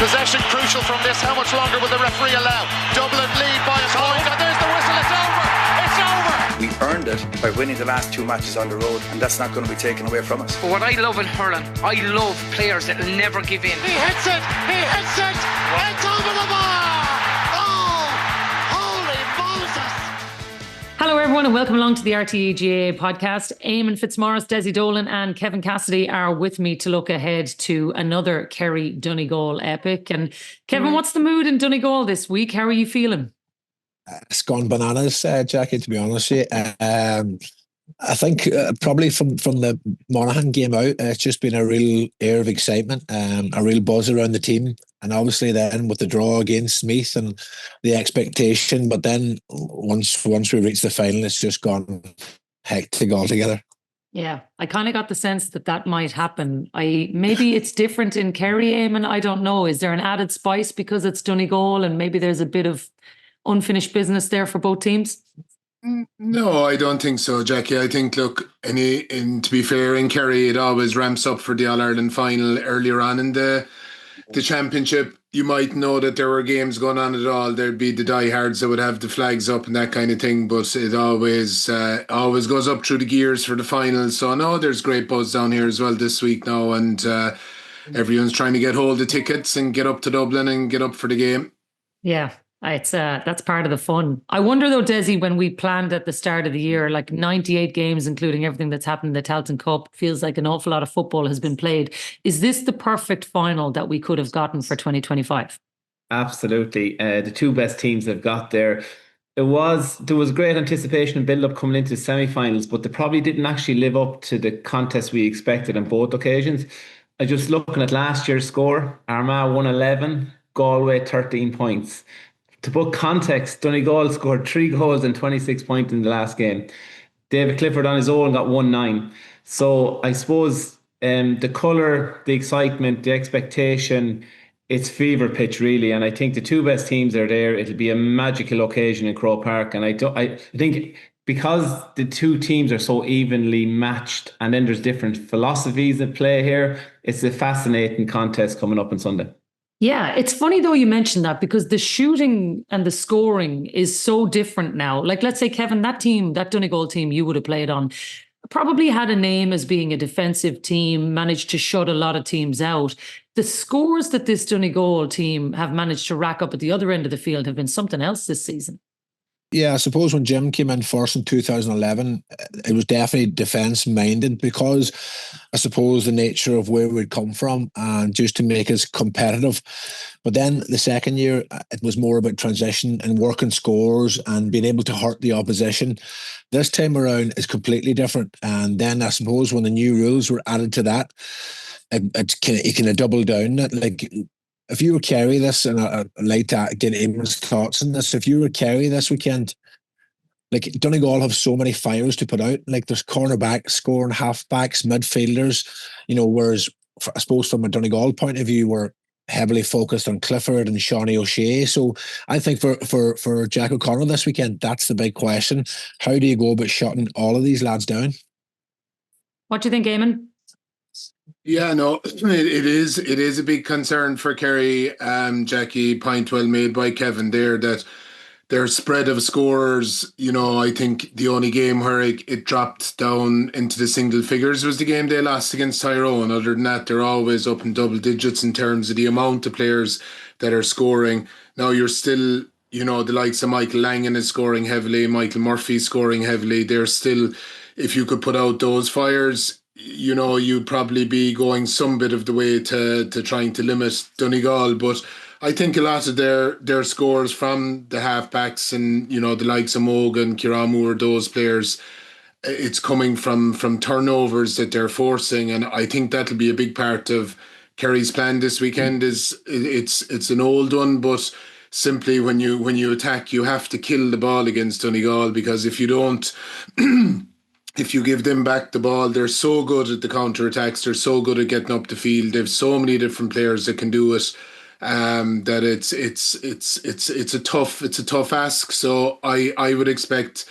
Possession crucial from this. How much longer will the referee allow? Dublin lead by a point, and there's the whistle. It's over. It's over. We earned it by winning the last 2 matches on the road, and that's not going to be taken away from us. But what I love in hurling, I love players that will never give in. He hits it. He hits it. It's over the bar. Oh, holy Moses. Hello everyone and welcome along to the RTE GAA podcast. Eamonn Fitzmaurice, Dessie Dolan and Kevin Cassidy are with me to look ahead to another Kerry Donegal epic. And Kevin, what's the mood in Donegal this week? How are you feeling? It's gone bananas, Jacqui, to be honest with you. I think probably from the Monaghan game out, it's just been a real air of excitement, a real buzz around the team. And obviously then with the draw against Meath and the expectation, but then once we reach the final, it's just gone hectic altogether. Yeah, I kind of got the sense that might happen. Maybe it's different in Kerry, Eamonn, I don't know. Is there an added spice because it's Donegal and maybe there's a bit of unfinished business there for both teams? No, I don't think so, Jacqui. I think, look, to be fair, in Kerry, it always ramps up for the All-Ireland final earlier on in the championship. You might know that there were games going on at all. There'd be the diehards that would have the flags up and that kind of thing, but it always goes up through the gears for the final. So, no, there's great buzz down here as well this week now, and everyone's trying to get hold of tickets and get up to Dublin and get up for the game. Yeah. It's that's part of the fun. I wonder though, Dessie, when we planned at the start of the year, like 98 games, including everything that's happened in the Tailteann Cup, feels like an awful lot of football has been played. Is this the perfect final that we could have gotten for 2025? Absolutely. The two best teams have got there. There was great anticipation and build-up coming into the semi-finals, but they probably didn't actually live up to the contest we expected on both occasions. I just looking at last year's score, Armagh 111, Galway 13 points. To put context, Donegal scored 3 goals and 26 points in the last game. David Clifford on his own got 1-9. So I suppose the colour, the excitement, the expectation, it's fever pitch really. And I think the two best teams are there. It'll be a magical occasion in Croke Park. And I think because the two teams are so evenly matched and then there's different philosophies at play here, it's a fascinating contest coming up on Sunday. Yeah, it's funny though you mentioned that because the shooting and the scoring is so different now. Like, let's say, Kevin, that Donegal team you would have played on probably had a name as being a defensive team, managed to shut a lot of teams out. The scores that this Donegal team have managed to rack up at the other end of the field have been something else this season. Yeah, I suppose when Jim came in first in 2011, it was definitely defence-minded because I suppose the nature of where we'd come from and just to make us competitive. But then the second year, it was more about transition and working scores and being able to hurt the opposition. This time around is completely different. And then I suppose when the new rules were added to that, it can double down. Like, if you were Kerry this, and I'd like to get Eamonn's thoughts on this, if you were Kerry this weekend, like Donegal have so many fires to put out. Like there's cornerbacks, scoring halfbacks, midfielders, whereas I suppose from a Donegal point of view, we're heavily focused on Clifford and Seanie O'Shea. So I think for Jack O'Connell this weekend, that's the big question. How do you go about shutting all of these lads down? What do you think, Eamonn? Yeah, no, it is a big concern for Kerry, Jacqui. Point well made by Kevin there that their spread of scores, I think the only game where it dropped down into the single figures was the game they lost against Tyrone. Other than that, they're always up in double digits in terms of the amount of players that are scoring. Now you're still, the likes of Michael Langan is scoring heavily, Michael Murphy scoring heavily. They're still, if you could put out those fires, you'd probably be going some bit of the way to trying to limit Donegal. But I think a lot of their scores from the halfbacks and, the likes of Mogan, Kiramu, those players, it's coming from turnovers that they're forcing. And I think that'll be a big part of Kerry's plan this weekend. It's an old one, but simply when you attack, you have to kill the ball against Donegal, because if you don't... If you give them back the ball, they're so good at the counter-attacks. They're so good at getting up the field. They've so many different players that can do it. That it's a tough ask. So I would expect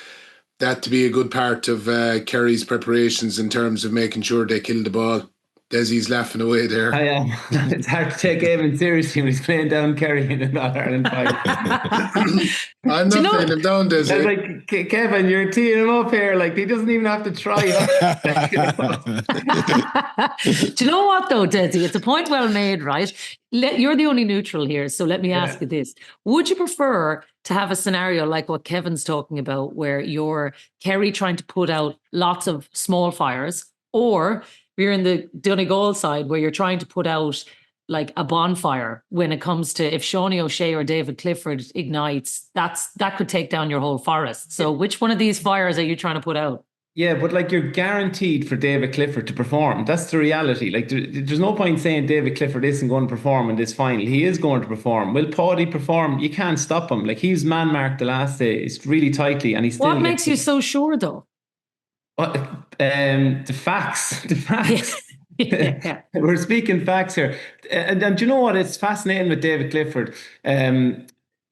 that to be a good part of Kerry's preparations in terms of making sure they kill the ball. Dessie's laughing away there. I am. It's hard to take Eamonn seriously when he's playing down Kerry in an All-Ireland final. I'm not playing him down, Dessie. It's like, Kevin, you're teeing him up here. Like, he doesn't even have to try. Do you know what, though, Dessie? It's a point well made, right? You're the only neutral here, so let me ask you this. Would you prefer to have a scenario like what Kevin's talking about, where you're Kerry trying to put out lots of small fires, or you're in the Donegal side where you're trying to put out like a bonfire when it comes to if Shawnee O'Shea or David Clifford ignites, that could take down your whole forest. So which one of these fires are you trying to put out? Yeah, but like you're guaranteed for David Clifford to perform. That's the reality. Like there's no point saying David Clifford isn't going to perform in this final. He is going to perform. Will Paddy perform? You can't stop him. Like he's man marked the last day. It's really tightly, and he's still. What makes you so sure, though? The facts. The facts. Yeah. We're speaking facts here. And do you know what? It's fascinating with David Clifford.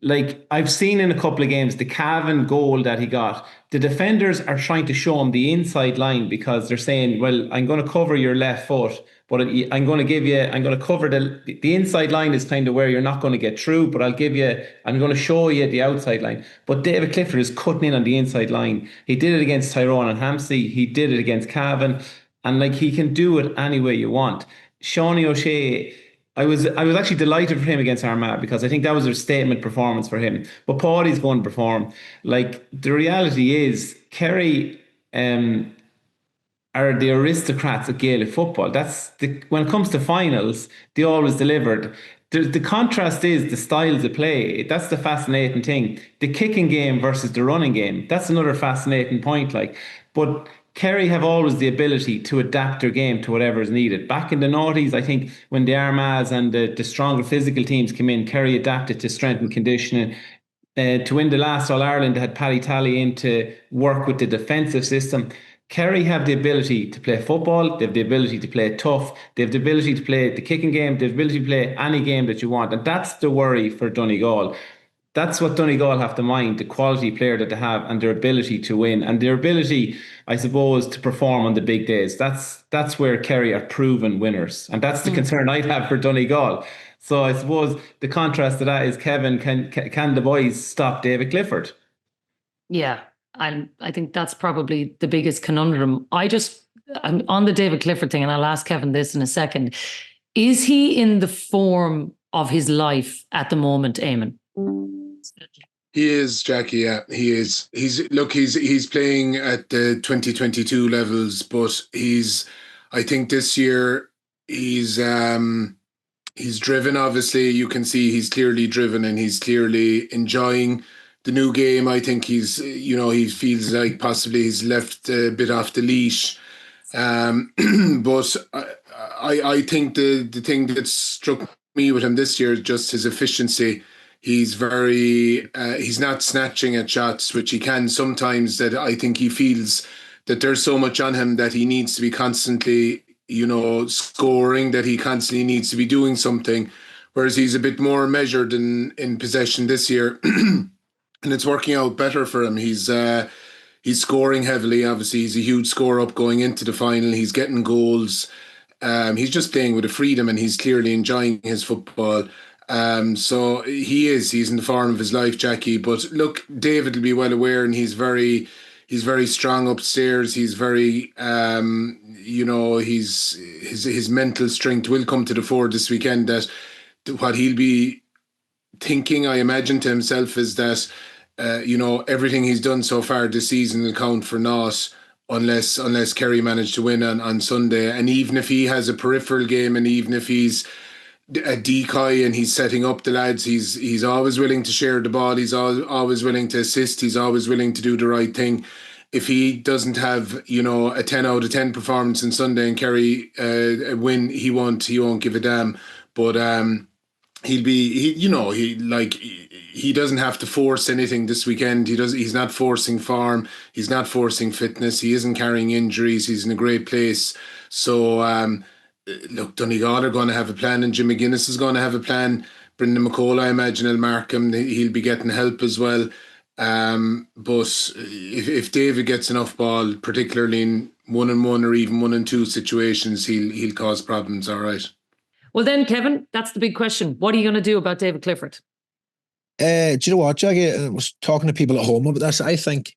Like I've seen in a couple of games, the Cavan goal that he got, the defenders are trying to show him the inside line because they're saying, well, I'm going to cover your left foot, but I'm going to cover the inside line is kind of where you're not going to get through, but I'm going to show you the outside line. But David Clifford is cutting in on the inside line. He did it against Tyrone and Hampsey. He did it against Cavan. And like he can do it any way you want. Shawnee O'Shea, I was actually delighted for him against Armagh because I think that was a statement performance for him. But Paddy's going to perform. Like the reality is, Kerry are the aristocrats of Gaelic football. When it comes to finals, they always delivered. The contrast is the styles of play. That's the fascinating thing. The kicking game versus the running game. That's another fascinating point. But Kerry have always the ability to adapt their game to whatever is needed. Back in the noughties, I think when the Armaghs and the stronger physical teams came in, Kerry adapted to strength and conditioning. To win the last All-Ireland, they had Paddy Tally in to work with the defensive system. Kerry have the ability to play football. They have the ability to play tough. They have the ability to play the kicking game. They have the ability to play any game that you want. And that's the worry for Donegal. That's what Donegal have to mind, the quality player that they have and their ability to win and their ability, I suppose, to perform on the big days. That's where Kerry are proven winners. And that's the concern I'd have for Donegal. So I suppose the contrast to that is, Kevin, can the boys stop David Clifford? Yeah, I think that's probably the biggest conundrum. I'm on the David Clifford thing, and I'll ask Kevin this in a second. Is he in the form of his life at the moment, Eamonn? He is, Jacqui. Yeah, he is. He's playing at the 2022 levels, but I think this year he's driven. Obviously, you can see he's clearly driven and he's clearly enjoying the new game. I think he feels like possibly he's left a bit off the leash. But I think the thing that struck me with him this year is just his efficiency. He's he's not snatching at shots, which he can sometimes, that I think he feels that there's so much on him that he needs to be constantly, scoring, that he constantly needs to be doing something. Whereas he's a bit more measured in possession this year. And it's working out better for him. He's scoring heavily. Obviously, he's a huge scorer up going into the final. He's getting goals. He's just playing with a freedom and he's clearly enjoying his football. So he's in the form of his life, Jacqui. But look, David will be well aware, and he's very strong upstairs. He's very, his mental strength will come to the fore this weekend. That what he'll be thinking, I imagine, to himself is that, everything he's done so far this season will count for naught unless Kerry manage to win on Sunday. And even if he has a peripheral game, and even if he's a decoy and he's setting up the lads, he's always willing to share the ball. He's always willing to assist. He's always willing to do the right thing. If he doesn't have, a 10 out of 10 performance on Sunday and Kerry win, he won't give a damn. But he doesn't have to force anything this weekend. He's not forcing form. He's not forcing fitness. He isn't carrying injuries. He's in a great place. So, look, Donegal are going to have a plan, and Jim McGinness is going to have a plan. Brendan McCall, I imagine, will mark him. He'll be getting help as well. But if David gets enough ball, particularly 1-on-1 or even 1-on-2 situations, he'll cause problems. All right. Well, then, Kevin, that's the big question. What are you going to do about David Clifford? Do you know what, Jacqui? I was talking to people at home about this. I think,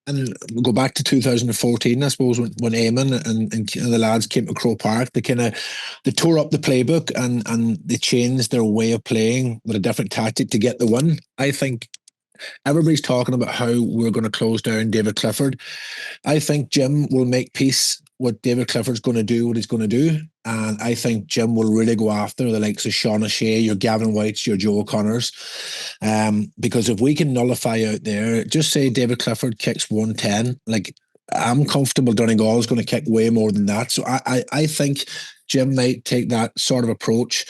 and we'll go back to 2014, I suppose, when Eamonn and the lads came to Croke Park, they tore up the playbook and they changed their way of playing with a different tactic to get the win. I think everybody's talking about how we're going to close down David Clifford. I think Jim will make peace what David Clifford's going to do, what he's going to do. And I think Jim will really go after the likes of Sean O'Shea, your Gavin Whites, your Joe O'Connors. Because if we can nullify out there, just say David Clifford kicks 110, like I'm comfortable Donegal is going to kick way more than that. So I think Jim might take that sort of approach,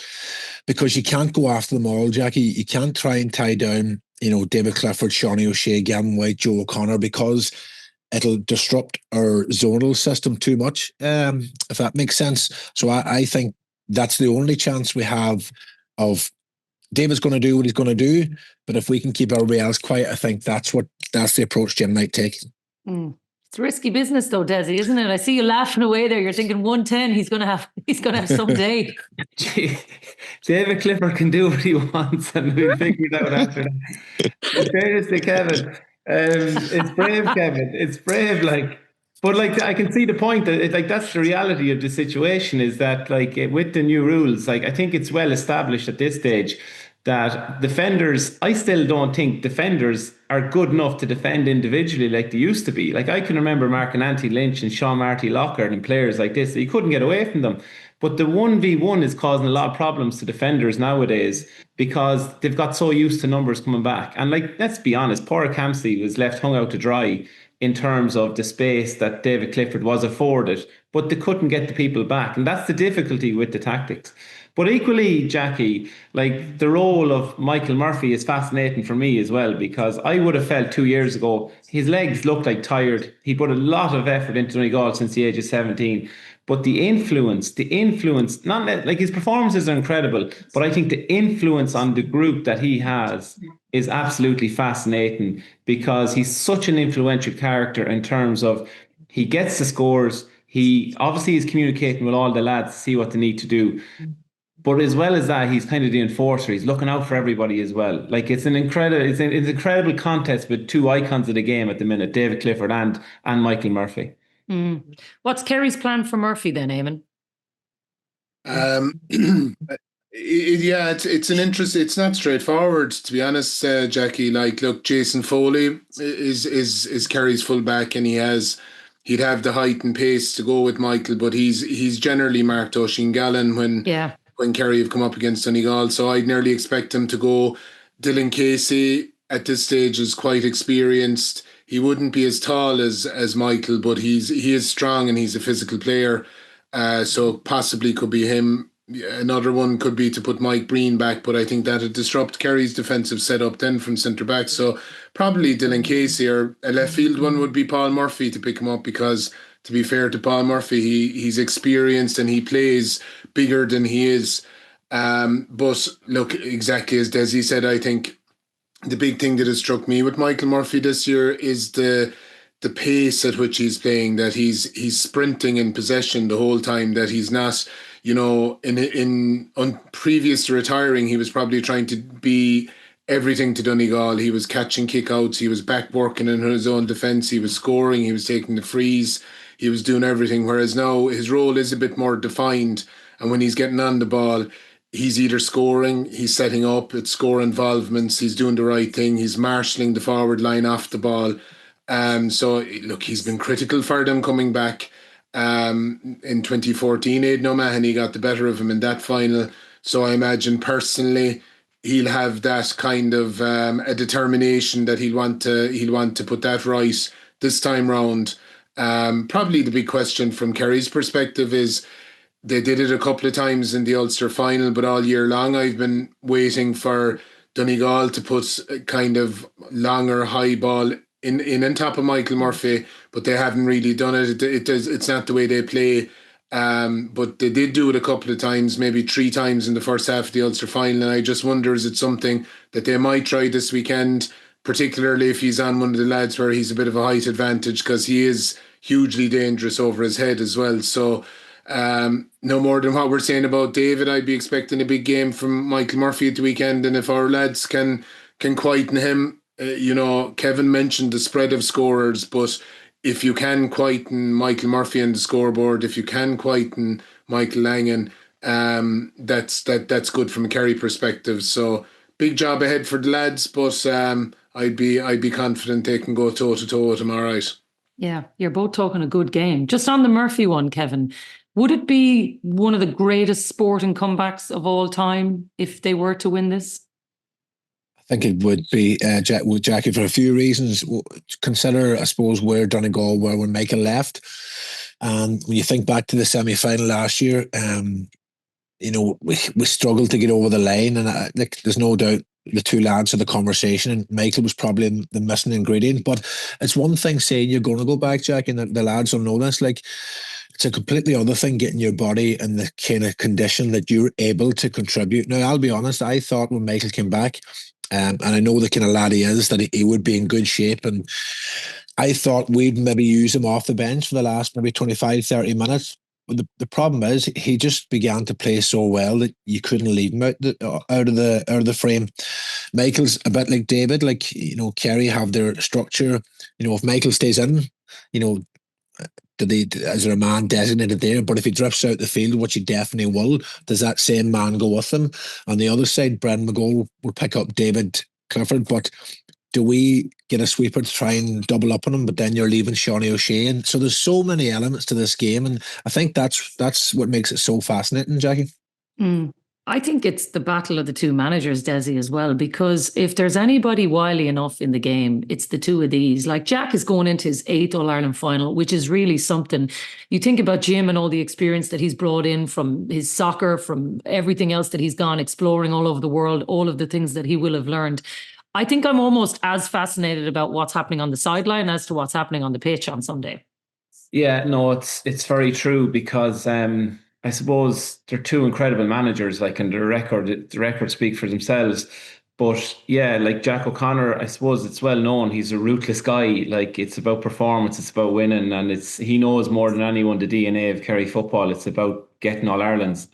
because you can't go after them all, Jacqui. You can't try and tie down, David Clifford, Sean O'Shea, Gavin White, Joe O'Connor, because it'll disrupt our zonal system too much, if that makes sense. So I think that's the only chance we have of David's going to do what he's going to do. But if we can keep everybody else quiet, I think that's the approach Jim might take. It's risky business, though, Dessie, isn't it? I see you laughing away there. You're thinking 110. He's going to have some day. David Clifford can do what he wants, and we'll figure it out after that. In fairness to Kevin, it's brave, Kevin. It's brave, but I can see the point that that's the reality of the situation. Is that with the new rules, I think it's well established at this stage that defenders, I still don't think defenders are good enough to defend individually like they used to be. I can remember Mark and Anthony Lynch and Sean Marty Lockard and players like this, you couldn't get away from them. But the 1v1 is causing a lot of problems to defenders nowadays, because they've got so used to numbers coming back. And let's be honest, poor Campsey was left hung out to dry in terms of the space that David Clifford was afforded, but they couldn't get the people back. And that's the difficulty with the tactics. But equally, Jacqui, the role of Michael Murphy is fascinating for me as well, because I would have felt 2 years ago, his legs looked tired. He put a lot of effort into Donegal since the age of 17. But the influence, not his performances are incredible, but I think the influence on the group that he has is absolutely fascinating, because he's such an influential character in terms of he gets the scores. He obviously is communicating with all the lads to see what they need to do. But as well as that, he's kind of the enforcer. He's looking out for everybody as well. It's an incredible contest with two icons of the game at the minute, David Clifford and Michael Murphy. What's Kerry's plan for Murphy then, Eamonn? It's an interest. It's not straightforward, to be honest, Jacqui. Look, Jason Foley is Kerry's fullback, and he'd have the height and pace to go with Michael, but he's generally marked Oisín Gallen when Kerry have come up against Donegal. So I'd nearly expect him to go. Dylan Casey at this stage is quite experienced. He wouldn't be as tall as Michael, but he is strong and he's a physical player. So possibly could be him. Another one could be to put Mike Breen back, but I think that'd disrupt Kerry's defensive setup then from centre back. So probably Dylan Casey, or a left field one would be Paul Murphy to pick him up, because to be fair to Paul Murphy, he's experienced and he plays bigger than he is. But look, exactly as Dessie said, I think the big thing that has struck me with Michael Murphy this year is the pace at which he's playing, that he's sprinting in possession the whole time, that he's not, on previous to retiring, he was probably trying to be everything to Donegal. He was catching kickouts, he was back working in his own defence, he was scoring, he was taking the frees, he was doing everything. Whereas now his role is a bit more defined, and when he's getting on the ball, he's either scoring, he's setting up, it's score involvements, he's doing the right thing, he's marshalling the forward line off the ball. So look, he's been critical for them coming back. In 2014, Aidan O'Mahony got the better of him in that final. So I imagine personally he'll have that kind of a determination that he'll want to put that right this time round. Probably the big question from Kerry's perspective is, they did it a couple of times in the Ulster final, but all year long I've been waiting for Donegal to put a kind of longer high ball in on top of Michael Murphy, but they haven't really done it. It's not the way they play. But they did do it a couple of times, maybe 3 times in the first half of the Ulster final, and I just wonder, is it something that they might try this weekend, particularly if he's on one of the lads where he's a bit of a height advantage, because he is hugely dangerous over his head as well. So no more than what we're saying about David, I'd be expecting a big game from Michael Murphy at the weekend, and if our lads can quieten him, Kevin mentioned the spread of scorers, but if you can quieten Michael Murphy on the scoreboard, if you can quieten Michael Langan, that's good from a Kerry perspective. So big job ahead for the lads, but I'd be confident they can go toe to toe with him. All right. Yeah, you're both talking a good game. Just on the Murphy one, Kevin, would it be one of the greatest sporting comebacks of all time if they were to win this? I think it would be, Jacqui, for a few reasons. Consider, I suppose, where Donegal were when Michael left. And when you think back to the semi-final last year, we struggled to get over the line. And there's no doubt the two lads of the conversation, and Michael was probably the missing ingredient. But it's one thing saying you're going to go back, Jack, and the lads will know this. Like, it's a completely other thing getting your body in the kind of condition that you're able to contribute. Now, I'll be honest, I thought when Michael came back, and I know the kind of lad he is, that he would be in good shape, and I thought we'd maybe use him off the bench for the last maybe 25-30 minutes. But the problem is he just began to play so well that you couldn't leave him out of the frame. Michael's a bit like David, like, Kerry have their structure. If Michael stays in, is there a man designated there? But if he drifts out the field, which he definitely will, does that same man go with him? On the other side, Brendan McGowan will pick up David Clifford, but do we get a sweeper to try and double up on him? But then you're leaving Seanie O'Shea, and so there's so many elements to this game, and I think that's what makes it so fascinating, Jacqui. I think it's the battle of the two managers, Dessie, as well, because if there's anybody wily enough in the game, it's the two of these. Like, Jack is going into his 8th All-Ireland final, which is really something. You think about Jim and all the experience that he's brought in from his soccer, from everything else that he's gone exploring all over the world, all of the things that he will have learned. I think I'm almost as fascinated about what's happening on the sideline as to what's happening on the pitch on Sunday. Yeah, no, it's very true, because I suppose they're two incredible managers, like, and the records speak for themselves. But yeah, like Jack O'Connor, I suppose it's well known, he's a ruthless guy. Like, it's about performance, it's about winning, and he knows more than anyone the DNA of Kerry football. It's about getting All Irelands.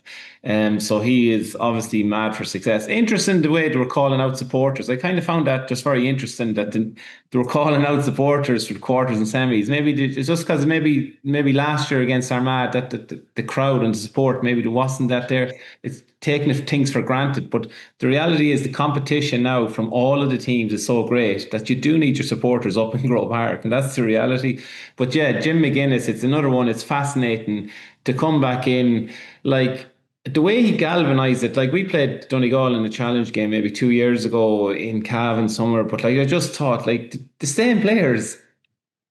So he is obviously mad for success. Interesting the way they were calling out supporters. I kind of found that just very interesting, that they were calling out supporters for the quarters and semis. Maybe it's just because maybe last year against Armagh, that the crowd and the support, maybe there wasn't that there. It's taking things for granted. But the reality is the competition now from all of the teams is so great that you do need your supporters up in Grove Park, and that's the reality. But yeah, Jim McGinness, it's another one. It's fascinating to come back in, like, the way he galvanised it. Like, we played Donegal in a challenge game maybe 2 years ago in Cavan somewhere, but like, I just thought, like, the same players,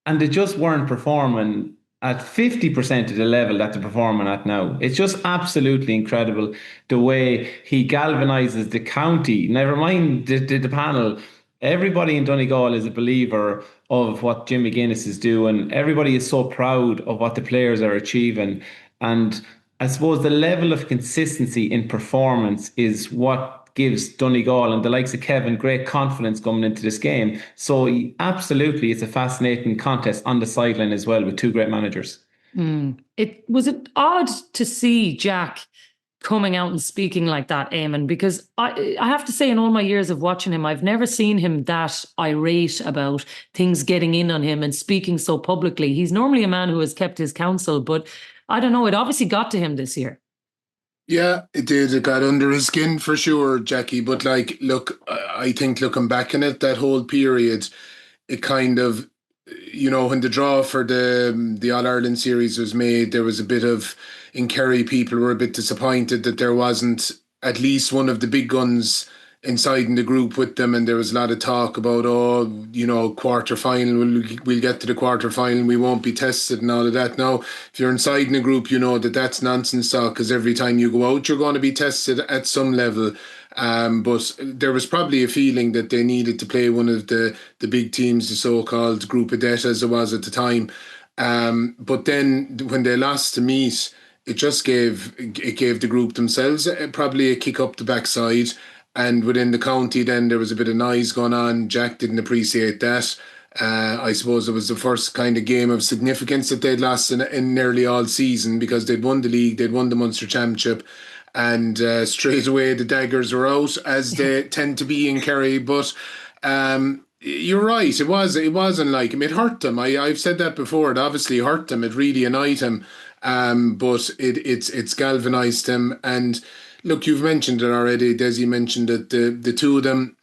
and they just weren't performing at 50% of the level that they're performing at now. It's just absolutely incredible the way he galvanises the county. Never mind the panel. Everybody in Donegal is a believer of what Jim McGinness is doing. Everybody is so proud of what the players are achieving. And I suppose the level of consistency in performance is what gives Donegal and the likes of Kevin great confidence coming into this game. So absolutely, it's a fascinating contest on the sideline as well, with two great managers. It was odd to see Jack coming out and speaking like that, Eamon, because I have to say, in all my years of watching him, I've never seen him that irate about things getting in on him and speaking so publicly. He's normally a man who has kept his counsel, but I don't know, it obviously got to him this year. Yeah, it did. It got under his skin for sure, Jacqui. But like, look, I think looking back on it, that whole period, it kind of, when the draw for the All-Ireland series was made, there was a bit of, in Kerry, people were a bit disappointed that there wasn't at least one of the big guns inside in the group with them, and there was a lot of talk about, quarter final, we'll get to the quarter final, we won't be tested and all of that. Now, if you're inside in a group, you know that's nonsense talk, because every time you go out, you're going to be tested at some level. But there was probably a feeling that they needed to play one of the big teams, the so-called group of death, as it was at the time. But then when they lost to Meath, it just gave the group themselves probably a kick up the backside. And within the county, then there was a bit of noise going on. Jack didn't appreciate that. I suppose it was the first kind of game of significance that they'd lost in nearly all season, because they'd won the league, they'd won the Munster Championship, and straight away the daggers were out, as they tend to be in Kerry. But you're right, it wasn't like him. It hurt them. I've said that before. It obviously hurt them. It really annoyed him. But it's galvanised him. And look, you've mentioned it already. Dessie mentioned it. The two of them,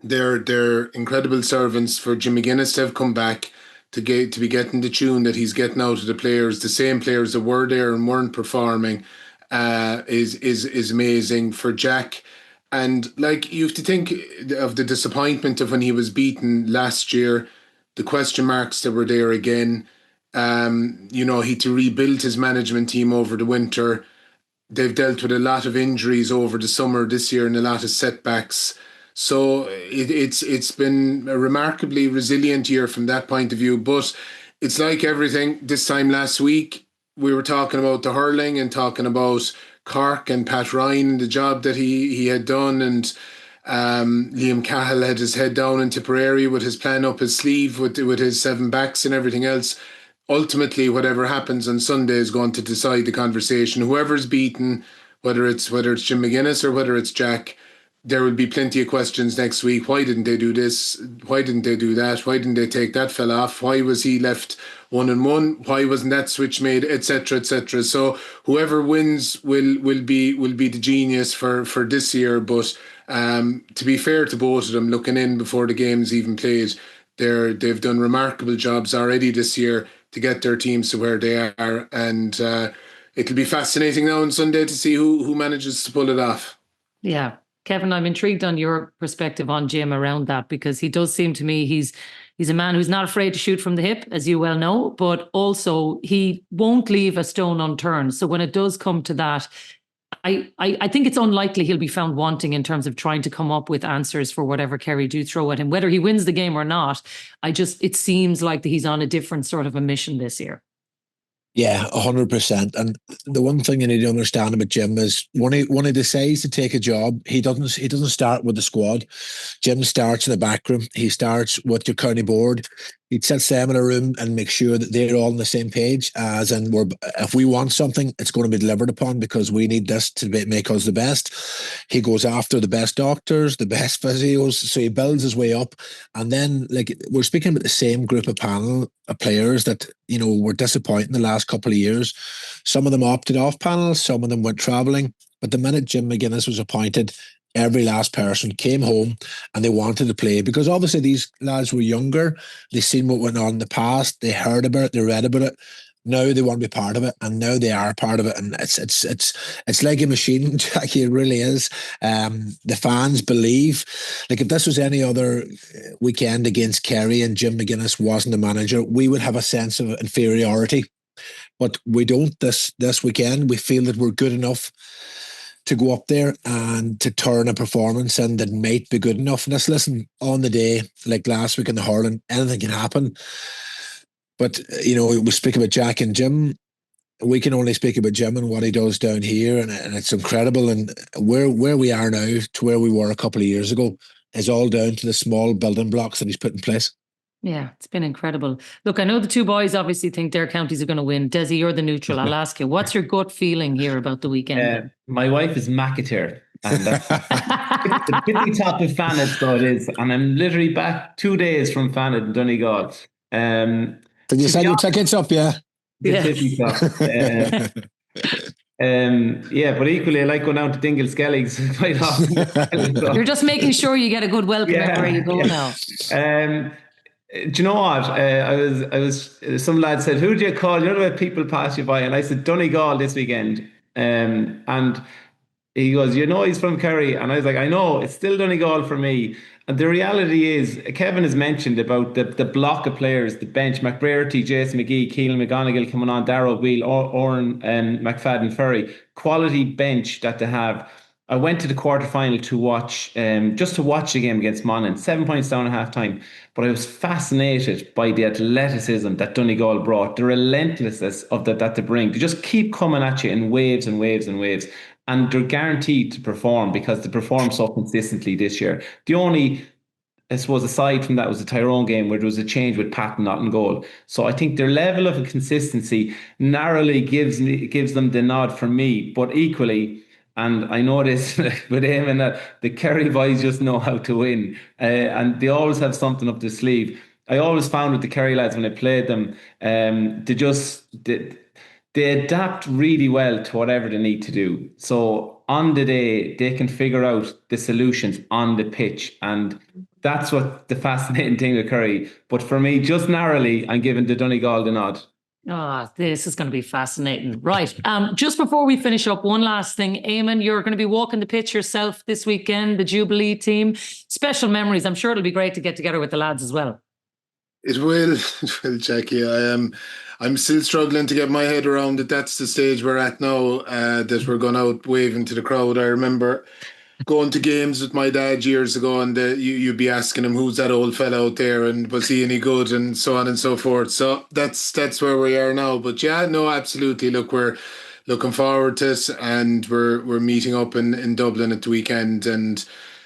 they're incredible servants for Jim McGinness to have come back to be getting the tune that he's getting out of the players. The same players that were there and weren't performing is amazing for Jack. And like, you have to think of the disappointment of when he was beaten last year, the question marks that were there again. He had to rebuild his management team over the winter. They've dealt with a lot of injuries over the summer this year and a lot of setbacks. So it's been a remarkably resilient year from that point of view. But it's like everything. This time last week, we were talking about the hurling and talking about Cork and Pat Ryan, the job that he had done, and Liam Cahill had his head down in Tipperary with his plan up his sleeve with his 7 backs and everything else. Ultimately, whatever happens on Sunday is going to decide the conversation. Whoever's beaten, whether it's Jim McGinness or whether it's Jack, there will be plenty of questions next week. Why didn't they do this? Why didn't they do that? Why didn't they take that fella off? Why was he left 1-1? Why wasn't that switch made? Etc. etc. So whoever wins will be the genius for this year. But to be fair to both of them, looking in before the game's even played, they've done remarkable jobs already this year to get their teams to where they are, and it'll be fascinating now on Sunday to see who manages to pull it off. Yeah. Kevin, I'm intrigued on your perspective on Jim around that, because he does seem to me he's a man who's not afraid to shoot from the hip, as you well know, but also he won't leave a stone unturned. So when it does come to that, I think it's unlikely he'll be found wanting in terms of trying to come up with answers for whatever Kerry do throw at him, whether he wins the game or not. It seems like that he's on a different sort of a mission this year. Yeah, 100%. And the one thing you need to understand about Jim is when he decides to take a job, he doesn't start with the squad. Jim starts in the back room. He starts with your county board. He sets them in a room and makes sure that they're all on the same page. As in, if we want something, it's going to be delivered upon because we need this to make us the best. He goes after the best doctors, the best physios. So he builds his way up. And then, like, we're speaking about the same group of panel of players that, were disappointing the last couple of years. Some of them opted off panels. Some of them went travelling. But the minute Jim McGinness was appointed, every last person came home and they wanted to play, because obviously these lads were younger. They seen what went on in the past. They heard about it. They read about it. Now they want to be part of it, and now they are part of it. And it's like a machine, Jacqui. It really is. The fans believe. Like, if this was any other weekend against Kerry and Jim McGinness wasn't the manager, we would have a sense of inferiority. But we don't this weekend. We feel that we're good enough to go up there and to turn a performance and that might be good enough. And listen, on the day, like last week in the hurling, anything can happen. But, we speak about Jack and Jim. We can only speak about Jim and what he does down here. And it's incredible. And where we are now to where we were a couple of years ago is all down to the small building blocks that he's put in place. Yeah, it's been incredible. Look, I know the two boys obviously think their counties are going to win. Dessie, you're the neutral. I'll ask you, what's your gut feeling here about the weekend? My wife is McAteer, and that's the tippy top of Fanad, so it is. And I'm literally back 2 days from Fanad in Donegal. Did you send your tickets up? Yeah. The tippy top. But equally I like going down to Dingle Skelligs quite often. You're just making sure you get a good welcome everywhere you go now. Do you know what? I was. Some lad said, "Who do you call?" The way people pass you by, and I said Donegal this weekend. And he goes, he's from Kerry, and I was like, I know, it's still Donegal for me. And the reality is, Kevin has mentioned about the block of players, the bench: McBrearty, Jason McGee, Keelan McGonigal coming on, Darrow Wheel, Oran McFadden Ferry. Quality bench that they have. I went to the quarterfinal to watch, just to watch the game against Monaghan, 7 points down at half time. But I was fascinated by the athleticism that Donegal brought, the relentlessness of that they bring. They just keep coming at you in waves and waves and waves. And they're guaranteed to perform because they perform so consistently this year. The only I suppose aside from that was the Tyrone game where there was a change with Patton not in goal. So I think their level of consistency narrowly gives them the nod for me. But equally, and I know this with Eamonn, that the Kerry boys just know how to win, and they always have something up their sleeve. I always found with the Kerry lads when I played them, they adapt really well to whatever they need to do. So on the day, they can figure out the solutions on the pitch. And that's what the fascinating thing with Kerry. But for me, just narrowly, I'm giving the Donegal the nod. This is going to be fascinating. Right. Just before we finish up, one last thing. Eamonn, you're going to be walking the pitch yourself this weekend, the Jubilee team. Special memories. I'm sure it'll be great to get together with the lads as well. It will, Jacqui. I'm still struggling to get my head around it. That's the stage we're at now, that we're going out waving to the crowd. I remember going to games with my dad years ago, and you'd be asking him, who's that old fella out there, and was he any good, and so on and so forth. So that's where we are now. But yeah, no, absolutely. Look, we're looking forward to it, and we're meeting up in Dublin at the weekend, and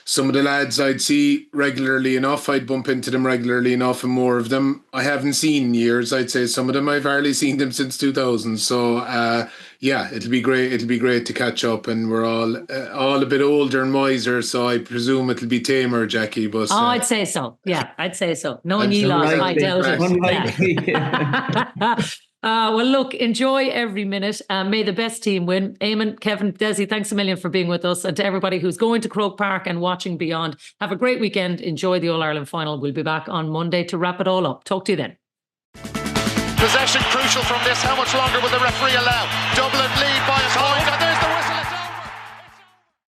some of the lads I'd see regularly enough. I'd bump into them regularly enough, and more of them I haven't seen in years. I'd say some of them I've hardly seen them since 2000. So yeah, it'll be great. It'll be great to catch up, and we're all a bit older and wiser. So I presume it'll be tamer, Jacqui. But I'd say so. Yeah, I'd say so. Knowing you lot, I doubt it. Yeah. Well, look, enjoy every minute. May the best team win. Eamonn, Kevin, Dessie, thanks a million for being with us. And to everybody who's going to Croke Park and watching beyond, have a great weekend. Enjoy the All-Ireland final. We'll be back on Monday to wrap it all up. Talk to you then. Possession crucial from this. How much longer will the referee allow? Dublin lead by a point.